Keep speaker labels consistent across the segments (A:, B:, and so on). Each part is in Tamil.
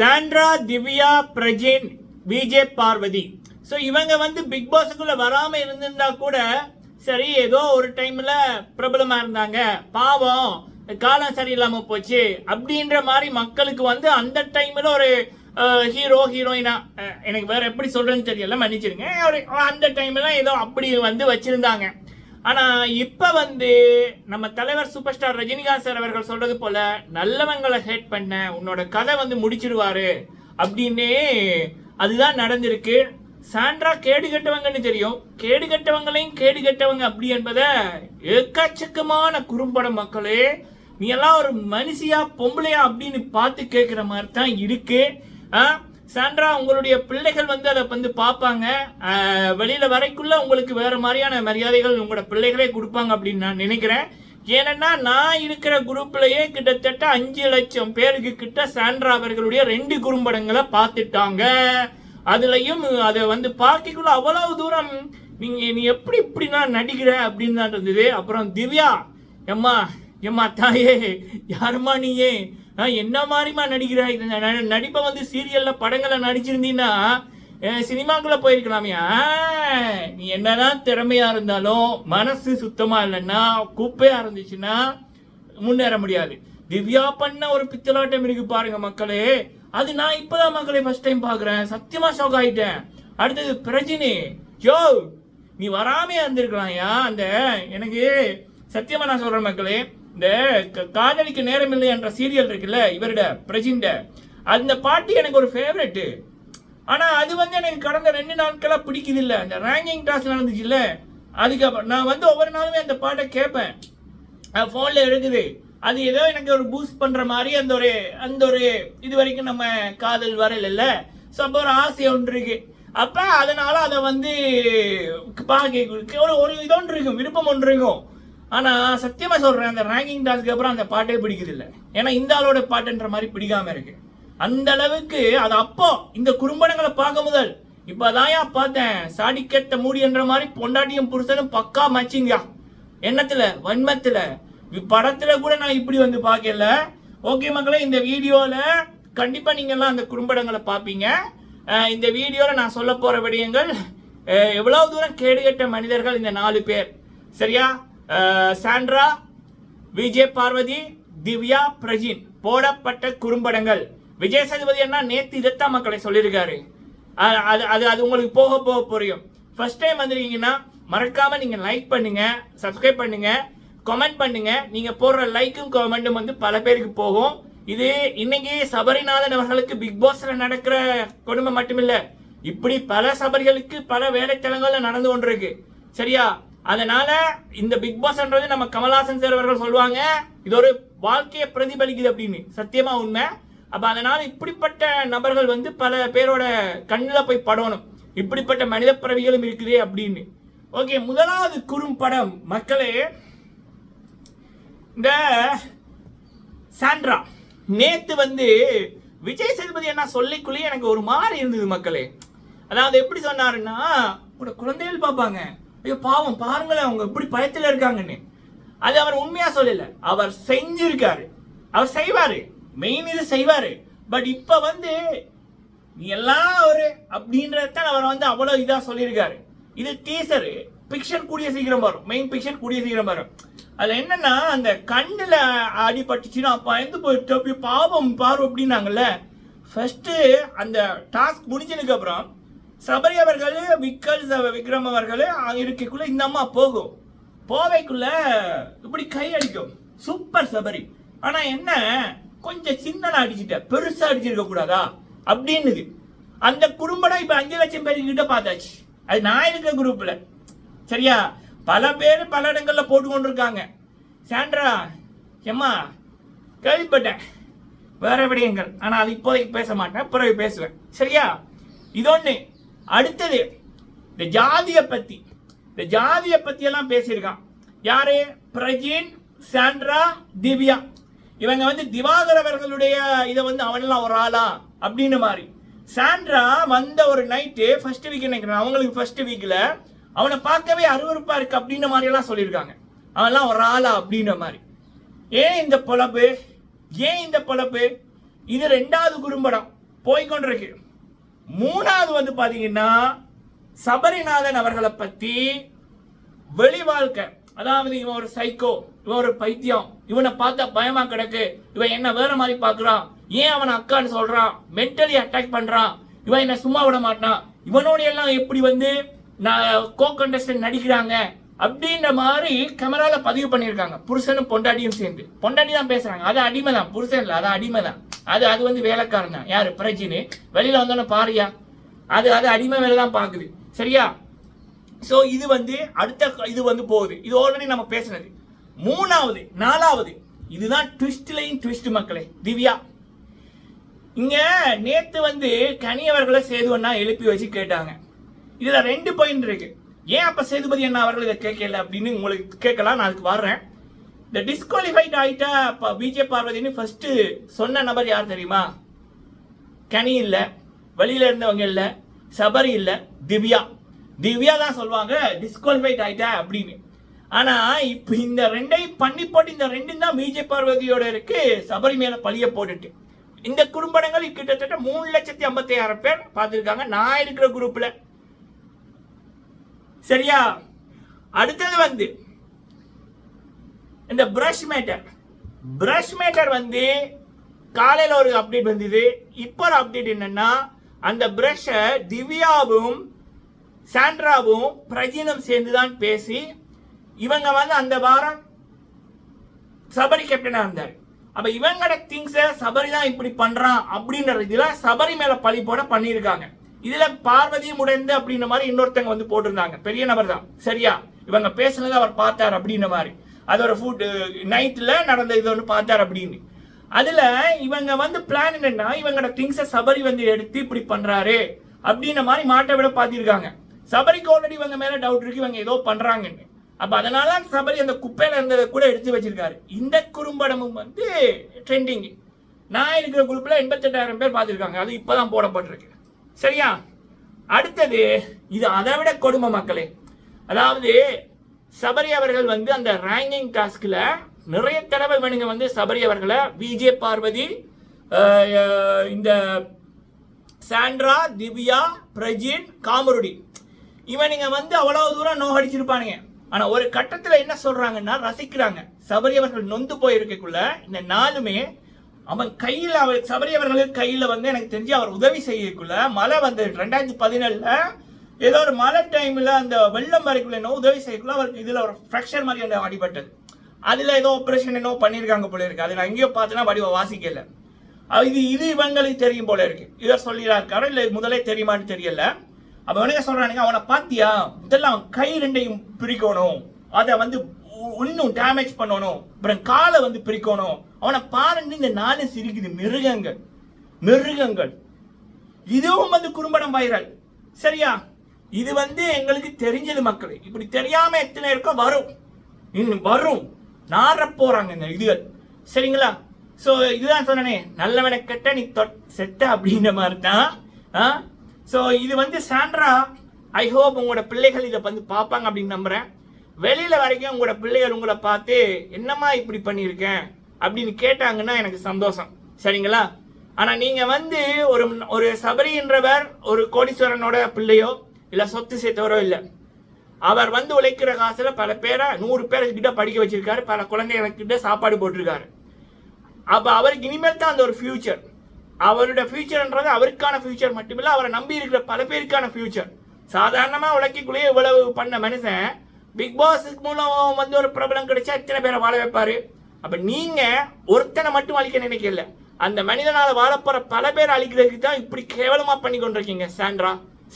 A: Sandra, Divya, Prajin, VJ, Parvathy. So இவங்க வந்து பிக் பாஸுக்குள்ள வராம இருந்திருந்தா கூட சரி, ஏதோ ஒரு டைம்ல பிரபலமா இருந்தாங்க, பாவம் காலம் சரியில்லாம போச்சு அப்படின்ற மாதிரி மக்களுக்கு வந்து அந்த டைம்ல ஒரு ஹீரோ ஹீரோயினா, எனக்கு வேற எப்படி சொல்றேன்னு தெரியல, மன்னிச்சிருங்க, அந்த டைம்ல ஏதோ அப்படி வந்து வச்சிருந்தாங்க. ஆனா இப்ப வந்து நம்ம தலைவர் சூப்பர் ஸ்டார் ரஜினிகாந்த் சார் அவர்கள் சொல்றது போல நல்லவங்களை ஹேட் பண்ண உன்னோட கதை வந்து முடிச்சிடுவாரு அப்படின்னே அதுதான் நடந்திருக்கு. சாண்ட்ரா கேடு கட்டவங்கன்னு தெரியும், கேடு கட்டவங்களையும் கேடு கட்டவங்க அப்படி என்பதை எக்கச்சக்கமான குறும்படம் மக்களே, நீ எல்லாம் ஒரு மனுஷியா பொம்பளையா அப்படின்னு பார்த்து கேட்கிற மாதிரி தான் இருக்கு. சாண்ட்ரா, உங்களுடைய பிள்ளைகள் வந்து அதை வந்து பார்ப்பாங்க, வெளியில வரைக்குள்ள உங்களுக்கு வேற மாதிரியான மரியாதைகள் உங்களோட பிள்ளைகளே கொடுப்பாங்க அப்படின்னு நான் நினைக்கிறேன். ஏன்னா நான் இருக்கிற குரூப்லயே கிட்டத்தட்ட 5 லட்சம் பேருக்கு கிட்ட சாண்ட்ரா அவர்களுடைய 2 குறும்படங்களை பார்த்துட்டாங்க. அதுலயும் அதை வந்து பார்க்கக்குள்ள அவ்வளவு தூரம் நீ எப்படி இப்படின்னா நடிக்கிற அப்படின்னு தான் இருந்தது. அப்புறம் திவ்யா, எம்மா தாயே, யாருமா நீயே, என்ன மாதிரிமா நடிக்கிற, நடிப்பை வந்து சீரியல்ல படங்களை நடிச்சிருந்தீங்கன்னா சினிமாக்குள்ள போயிருக்கலாமியா. நீ என்னதான் திறமையா இருந்தாலும் மனசு சுத்தமா இல்லைன்னா, குப்பையா இருந்துச்சுன்னா முன்னேற முடியாது. திவ்யா பண்ண ஒரு பித்தலாட்டம் இருக்கு பாருங்க மக்களே, அது நான் இப்பதான் மக்களே ஃபர்ஸ்ட் டைம் பாக்குறேன், சத்தியமா ஷாக் ஆயிட்டேன். அடுத்தது பிரஜினி, யோ நீ வராமையா இருந்திருக்கலாம். அந்த எனக்கு சத்தியமா நான் சொல்றேன் மக்களே, இந்த காதலிக்கு நேரம் இல்லை என்ற சீரியல் இருக்குல்ல இவருட பிரஜிண்ட, அந்த பாட்டு எனக்கு ஒரு ஃபேவரெட். ஆனா அது வந்து எனக்கு கடந்த 2 நாட்களா பிடிக்குது இல்ல. அந்த ரேங்கிங் டாஸ் நடந்துச்சு இல்ல, அதுக்கப்புறம் நான் வந்து ஒவ்வொரு நாளுமே அந்த பாட்டை கேட்பேன், போன்ல இருக்குது. அது ஏதோ எனக்கு ஒரு பூஸ்ட் பண்ற மாதிரி அந்த ஒரு இது வரைக்கும் நம்ம காதல் வரல, ஸோ அப்போ ஒரு ஆசை ஒன்று இருக்கு. அப்ப அதனால அதை வந்து ஒரு இதொன்று இருக்கும், விருப்பம் ஒன்று இருக்கும். ஆனா சத்தியமா சொல்றேன், அந்த ரேங்கிங் டாஸ்க்கு அப்புறம் அந்த பாட்டே பிடிக்குது இல்லை. ஏன்னா இந்த ஆளோட பாட்டுன்ற மாதிரி பிடிக்காம இருக்கு. அந்த அளவுக்கு அது அப்போ இந்த குறும்படங்களை பார்க்க முதல் இப்பதான் பார்த்தேன், சாடிக்கட்ட மூடி என்ற மாதிரி பொண்டாட்டியும் புருஷனும் பக்கா மச்சிங்க, எண்ணத்துல வன்மத்துல. படத்துல கூட நான் இப்படி வந்து பார்க்கல. ஓகே மக்களே, இந்த வீடியோல கண்டிப்பா நீங்க எல்லாம் அந்த குறும்படங்களை பார்ப்பீங்க. இந்த வீடியோல நான் சொல்ல போற விடயங்கள், எவ்வளவு தூரம் கேடுகட்ட மனிதர்கள் இந்த 4 பேர், சரியா? சாண்ட்ரா, விஜே, பார்வதி, திவ்யா, பிரஜின் போடப்பட்ட குறும்படங்கள். விஜய் சேதுபதி அண்ணா நேத்து இதைத்தான் மக்களை சொல்லியிருக்காரு. அது உங்களுக்கு போக போக புரியும். ஃபர்ஸ்ட் டைம் வந்திருக்கீங்கன்னா மறக்காம நீங்க லைக் பண்ணுங்க, சப்ஸ்கிரைப் பண்ணுங்க, கமெண்ட் பண்ணுங்க. நீங்க போடுற லைக்கும் கமெண்ட்டும் வந்து பல பேருக்கு போகும். இது இன்னைக்கு சபரிநாதன் அவர்களுக்கு பிக் பாஸ்ல நடக்கிற கொடுமை மட்டுமில்ல, இப்படி பல சபரிகளுக்கு பல வேலைத்தலங்கள்ல நடந்து கொண்டிருக்கு, சரியா? அதனால இந்த பிக் பாஸ்ன்றது நம்ம கமல்ஹாசன் சார் அவர்கள் சொல்லுவாங்க, இது ஒரு வாழ்க்கையை பிரதிபலிக்குது அப்படின்னு, சத்தியமா உண்மை. அப்ப அதனால இப்படிப்பட்ட நபர்கள் வந்து பல பேரோட கண்ணில் போய் படணும், இப்படிப்பட்ட மனித பிறவிகளும் இருக்குது அப்படின்னு. ஓகே, முதலாவது குறும்படம் மக்களே, இந்த சாண்ட்ரா. நேத்து வந்து விஜய் சேதுபதி என்ன சொல்லிக்குள்ளே எனக்கு ஒரு மாதிரி இருந்தது மக்களே. அதாவது எப்படி சொன்னாருன்னா, உங்களோட குழந்தைகள் பார்ப்பாங்க, ஐயோ பாவம் பாருங்களேன் அவங்க எப்படி பயத்தில் இருக்காங்கன்னு. அது அவர் உண்மையா சொல்லல, அவர் செஞ்சிருக்காரு, அவர் செய்வாரு, மெயின் இது செய்வாரு. பட் இப்ப வந்து நீ எல்லாம் ஒரு அப்படின்றத அவர் வந்து அவ்வளவு இதா சொல்லியிருக்காரு. இது டீசர், பிக்சர் கூடிய சீக்கிரம் வரும், மெயின் பிக்சர் கூடிய சீக்கிரம் வரும். அதுல என்னன்னா, அந்த கண்ணுல அடிபட்டுச்சுன்னா பயந்து போயிட்டு பாவம் பாரு அப்படின்னாங்கல்ல. ஃபர்ஸ்ட் அந்த டாஸ்க் முடிஞ்சதுக்கு அப்புறம் சபரி அவர்கள் விக்ரம் அவர்கள் இருக்கக்குள்ள இந்த அம்மா போகும், போவைக்குள்ள இப்படி கை அடிக்கும், சூப்பர் சபரி. ஆனா என்ன, கொஞ்சம் சின்னதா அடிச்சுட்ட, பெருசா அடிச்சிருக்க கூடாதா அப்படின்னு. அந்த குறும்படம் இப்ப 5 லட்சம் பேருக்கு கிட்ட பார்த்தாச்சு. அது நான் இருக்கிற குரூப்ல, சரியா? பல பேர் பல இடங்கள்ல போட்டு கொண்டிருக்காங்க. சாண்ட்ரா, எம்மா கேள்விப்பட்டேன் வேற விடயங்கள், ஆனால் அது இப்போதைக்கு பேச மாட்டேன், பிறகு பேசுவேன், சரியா? இதொன்னு. அடுத்தது இந்த ஜாதியை பத்தி எல்லாம் பேசியிருக்கான். யாரு? பிரஜின், சாண்ட்ரா, திவ்யா. இவங்க வந்து திவாகர் அவர்களுடைய இதை வந்து அவனெல்லாம் ஒரு ஆளா அப்படின்னு மாதிரி. சாண்ட்ரா வந்த ஒரு நைட்டு ஃபர்ஸ்ட் வீக் நினைக்கிறேன், அவங்களுக்கு ஃபர்ஸ்ட் வீக்ல அவனை பார்க்கவே அருவருப்பா இருக்கு அப்படின்ற மாதிரி எல்லாம் சொல்லியிருக்காங்க, அவன்லாம் ஒரு ஆளா அப்படின்ற மாதிரி. ஏன் இந்த பொழப்பு? இது 2வது குறும்படம். போய்கொண்டிருக்கு. மூணாவது வந்து பாத்தீங்கன்னா சபரிநாதன் அவர்களை பத்தி வெளி வாழ்க்கை, அதாவது இவன் ஒரு சைக்கோ, இவன் ஒரு பைத்தியம், இவனை பார்த்தா பயமா கிடக்கு, இவன் என்ன வேற மாதிரி பாக்குறான், ஏன் அவனை அக்கான்னு சொல்றான், மென்டலி அட்டாக் பண்றான், இவன் என்ன சும்மா விட மாட்டான், இவனோட எல்லாம் எப்படி வந்து கோ கண்டஸ்டன்ட் நடிக்கிறாங்க அப்படின்ற மாதிரி கேமரால பதிவு பண்ணியிருக்காங்க. புருஷனும் பொண்டாட்டியும் சேர்ந்து, பொண்டாட்டி தான் பேசுறாங்க, அது அடிமை தான், புருஷன் இல்லை, அது அடிமை தான், அது வந்து வேலைக்காரன் தான். யாரு பிரஜின்னு வெளியில வந்தோன்னு பாரியா, அது அடிமை வேலை தான் பாக்குது. சரியா? சோ இது வந்து அடுத்த இது வந்து போகுது. இது ஆல்ரெடி நம்ம பேசினது. மூணாவது, நாலாவது, இதுதான் ட்விஸ்ட்லையும் ட்விஸ்ட் மக்களே. திவ்யா இங்க நேத்து வந்து கனியவர்களை சேதுவண்ணா எழுப்பி வச்சு கேட்டாங்க. இதுல 2 பாயிண்ட் இருக்கு. ஏன் அப்ப சேதுபதி அண்ணா அவர்கள் இதை கேட்கல அப்படின்னு உங்களுக்கு கேட்கலாம். நான் அதுக்கு வர்றேன். இந்த டிஸ்குவாலிஃபைட் ஆயிட்டா விஜே பார்வதினு ஃபர்ஸ்ட் சொன்ன நபர் யார் தெரியுமா? கனி இல்ல, வெளியில இருந்தவங்க இல்ல, சபரி இல்ல, திவ்யா தான் சொல்லுவாங்க டிஸ்குவாலிஃபைட் ஆயிட்டா அப்படின்னு. ஆனா இப்ப இந்த 2ஐயும் பண்ணி போட்டு இந்த 2 தான் விஜே பார்வதியோட இருக்கு, சபரி மேல பழிய போட்டுட்டு. இந்த குறும்படங்கள் கிட்டத்தட்ட 3,55,000 பேர் பார்த்திருக்காங்க நான் இருக்கிற குரூப்ல. சரியா? அடுத்தது வந்து இந்த பிரஷ் மேட்டர் வந்து காலையில ஒரு அப்டேட் வந்தது. இப்போ ஒரு அப்டேட் என்னன்னா, அந்த பிரஷை திவ்யாவும் சாண்ட்ராவும் பிரஜினும் சேர்ந்துதான் பேசி இவங்க வந்து அந்த வாரம் சபரி கேப்டனா இருந்தார். அப்ப இவங்களோட திங்ஸ சபரி தான் இப்படி பண்றான் அப்படின்ற இதுல சபரி மேல பழி போட பண்ணியிருக்காங்க. இதுல பார்வதியும் உடைந்து அப்படின்ற மாதிரி இன்னொருத்தங்க வந்து போட்டிருந்தாங்க, பெரிய நபர் தான். சரியா? இவங்க பேசுனதை அவர் பார்த்தார் அப்படின்ற மாதிரி, அதோட ஃபுட் நைட்ல நடந்த இது ஒன்று பார்த்தார் அப்படின்னு. அதுல இவங்க வந்து பிளான் என்னன்னா, இவங்களோட திங்ஸ சபரி வந்து எடுத்து இப்படி பண்றாரு அப்படின்ற மாதிரி மாட்ட விட பார்த்திருக்காங்க. சபரிக்கு ஆல்ரெடி இவங்க மேல டவுட் இருக்கு, இவங்க ஏதோ பண்றாங்கன்னு. அப்ப அதனால சபரி அந்த குப்பையில இருந்ததை கூட எடுத்து வச்சிருக்காரு. இந்த குறும்படமும் வந்து ட்ரெண்டிங். நான் இருக்கிற குரூப்ல 88,000 பேர் பார்த்திருக்காங்க. அது இப்பதான் போடப்பட்டிருக்கு. சரியா? அடுத்தது இது அதை விட கொடுமை மக்களே. அதாவது சபரி அவர்கள் வந்து அந்த ரேங்கிங் டாஸ்க்ல நிறைய தடவை வேணுங்க வந்து சபரி அவர்களை விஜே பார்வதி, இந்த சாண்ட்ரா, திவ்யா, பிரஜின், காமருடி இவனுங்க வந்து அவ்வளவு தூரம் நோகடிச்சிருப்பானுங்க. ஆனா ஒரு கட்டத்துல என்ன சொல்றாங்கன்னா, ரசிக்கிறாங்க. சபரி அவர்கள் நொந்து போயிருக்கக்குள்ள இந்த 4மே அவன் கையில், சபரி அவர்களுக்கு கையில வந்து எனக்கு தெரிஞ்சு அவர் உதவி செய்யக்குள்ள மழை வந்து 2017 ஏதோ ஒரு மழை டைம்ல அந்த வெள்ளம் வரைக்குள்ள என்ன உதவி செய்யக்குள்ள அவருக்கு இதுல ஒரு ஃப்ராக்சர் மாதிரி அந்த அடிபட்டது. அதுல ஏதோ ஆபரேஷன் என்ன பண்ணிருக்காங்க போல இருக்கு. அது நான் எங்கேயோ பார்த்தனா வடிவ வாசிக்கல. இது இவங்களுக்கு தெரியும் போல இருக்கு. இதை சொல்லியிருக்காரு இல்ல முதலே தெரியுமான்னு தெரியல. அப்ப என்ன சொல்றானுங்க, அவனை பாத்தியா முதல்ல அவன் கை 2ஐயும் பிரிக்கணும், அதை வந்து இன்னும் டேமேஜ் பண்ணணும், அப்புறம் காலை வந்து பிரிக்கணும், அவனை பாருன்னு இந்த 4 சிரிக்குது. மிருகங்கள். இதுவும் வந்து குறும்படம் வைரல். சரியா? இது வந்து எங்களுக்கு தெரிஞ்சது மக்கள். இப்படி தெரியாம எத்தனை இருக்கோ வரும் நார போறாங்க இந்த இதுகள். சரிங்களா? சோ இதுதான் சொன்னனே, நல்லவனை கெட்ட நீ செட்ட அப்படின்ற மாதிரி தான். சோ இது வந்து சாண்ட்ரா, ஐ ஹோப் உங்களோட பிள்ளைகள் இதை வந்து பார்ப்பாங்க அப்படின்னு நம்புறேன். வெளியில வரைக்கும் உங்களோட பிள்ளைகள் உங்களை பார்த்து என்னம்மா இப்படி பண்ணியிருக்கேன் அப்படின்னு கேட்டாங்கன்னா எனக்கு சந்தோஷம். சரிங்களா? ஆனா நீங்க வந்து ஒரு சபரி என்றவர் ஒரு கோடீஸ்வரனோட பிள்ளையோ இல்ல சொத்து சேர்த்தவரோ இல்ல. அவர் வந்து உழைக்கிற காசுல பல பேரை 100 பேர்கிட்ட படிக்க வச்சிருக்காரு, பல குழந்தைகளுக்கிட்ட சாப்பாடு போட்டிருக்காரு. அப்ப அவருக்கு இனிமேல் தான் அந்த ஒரு ஃபியூச்சர். அவருடைய ஃபியூச்சர்ன்றது அவருக்கான ஃபியூச்சர் மட்டுமில்ல, அவரை நம்பி இருக்கிற பல பேருக்கான ஃபியூச்சர். சாதாரணமா உழைக்கக்குள்ளேயே இவ்வளவு பண்ண மனுஷன் பிக் பாஸுக்கு மூலம் வந்து ஒரு பிரபலம் கிடைச்சா இத்தனை பேரை வாழ வைப்பாரு. அப்ப நீங்க ஒருத்தனை மட்டும் அழிக்க நினைக்கல, அந்த மனிதனால வாழப்போற பல பேர் அழிக்கிறதுக்கு தான் இப்படி கேவலமா பண்ணி கொண்டிருக்கீங்க.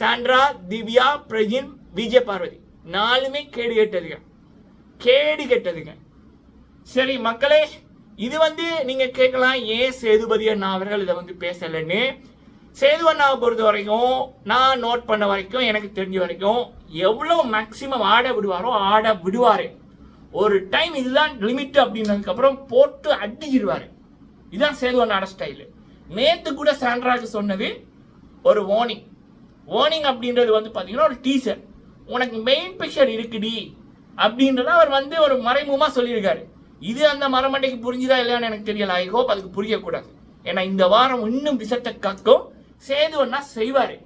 A: சாண்ட்ரா, திவ்யா, பிரஜின், விஜே பார்வதி 4மே கேடு கெட்டதுங்க. சரி மக்களே, இது வந்து நீங்க கேட்கலாம், ஏன் சேதுபதி அண்ணா அவர்கள் இதை வந்து பேசலன்னு. சேது அண்ணாவை பொறுத்த வரைக்கும் நான் நோட் பண்ண வரைக்கும், எனக்கு தெரிஞ்ச வரைக்கும் எவ்வளவு மேக்சிமம் ஆட விடுவாரு. ஒரு டைம் இதுதான் லிமிட் அப்படின்னதுக்கு அப்புறம் போட்டு அடிச்சிருவாரு. இதுதான் சேது அண்ணாட ஸ்டைலு. நேத்து கூட சாண்ட்ராக்கு சொன்னது ஒரு வார்னிங் அப்படின்றது வந்து பாத்தீங்கன்னா ஒரு டீசர், உனக்கு மெயின் பிக்சர் இருக்குடி அப்படின்றத அவர் வந்து ஒரு மறைமுகமா சொல்லியிருக்காரு. இது அந்த மரமண்டைக்கு புரிஞ்சுதா இல்லையான்னு எனக்கு தெரியல. ஐ ஹோப் அதுக்கு புரியக்கூடாது. ஏன்னா இந்த வாரம் இன்னும் விஷத்தை காக்கும். சேதுவன்னா செய்வாரு.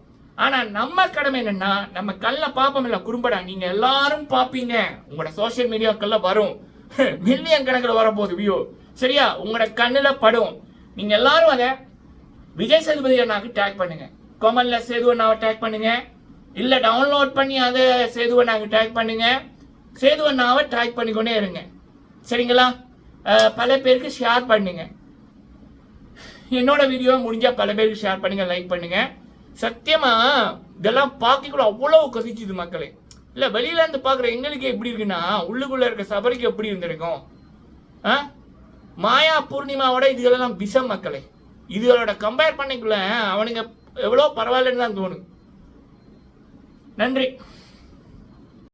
A: ஆனா நம்ம கடமை என்னன்னா, நம்ம கல்ல பாப்போம் இல்ல குறும்படா, நீங்க எல்லாரும் பாப்பீங்க, உங்களோட சோசியல் மீடியாக்கள்ல வரும், மில்லியன் கணக்கில் வரப்போகுது வியூ, சரியா? உங்களோட கண்ணுல படும். நீங்க எல்லாரும் அதை விஜய் சேதுபதி அண்ணாக்கு டேக் பண்ணுங்க, கமெண்ட்ல சேது அண்ணாவை டேக் பண்ணுங்க, இல்ல டவுன்லோட் பண்ணி அதை சேது அண்ணாக்கு டேக் பண்ணுங்க, சேது அண்ணாவை டேக் பண்ணிக்கொண்டே இருங்க, சரிங்களா? பல பேருக்கு ஷேர் பண்ணுங்க. என்னோட வீடியோ முடிஞ்சா பல பேருக்கு ஷேர் பண்ணுங்க, லைக் பண்ணுங்க. சத்தியமா இதெல்லாம் பார்க்கக்குள்ள அவ்வளவு கொதிச்சுது மக்களே. இல்ல வெளியில இருந்து பாக்குற எங்களுக்கு எப்படி இருக்குன்னா, உள்ளுக்குள்ள இருக்க சபரிக்கு எப்படி இருந்திருக்கும்? மாயா பூர்ணிமாவோட இதுகளெல்லாம் விஷம் மக்களே. இதுகளோட கம்பேர் பண்ணிக்குள்ள அவனுங்க எவ்வளவு பரவாயில்லன்னு தான் தோணும். நன்றி.